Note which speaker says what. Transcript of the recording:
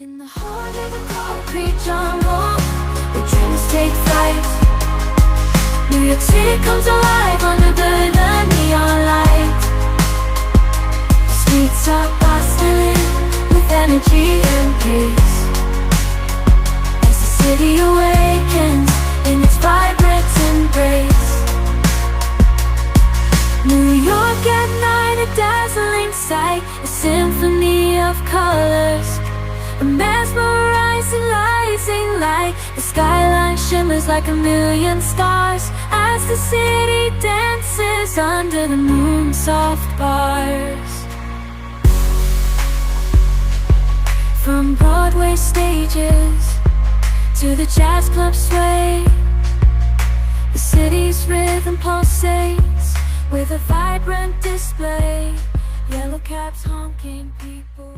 Speaker 1: In the heart of the concrete jungle, where dreams take flight, New York City comes alive under the neon light. The streets are bustling with energy and peace, as the city awakens in its vibrant embrace. New York at night, a dazzling sight, a symphony of colors, a mesmerizing rising light. The skyline shimmers like a million stars as the city dances under the moon's soft bars. From Broadway stages to the jazz club sway, the city's rhythm pulsates with a vibrant display. Yellow cabs honking, people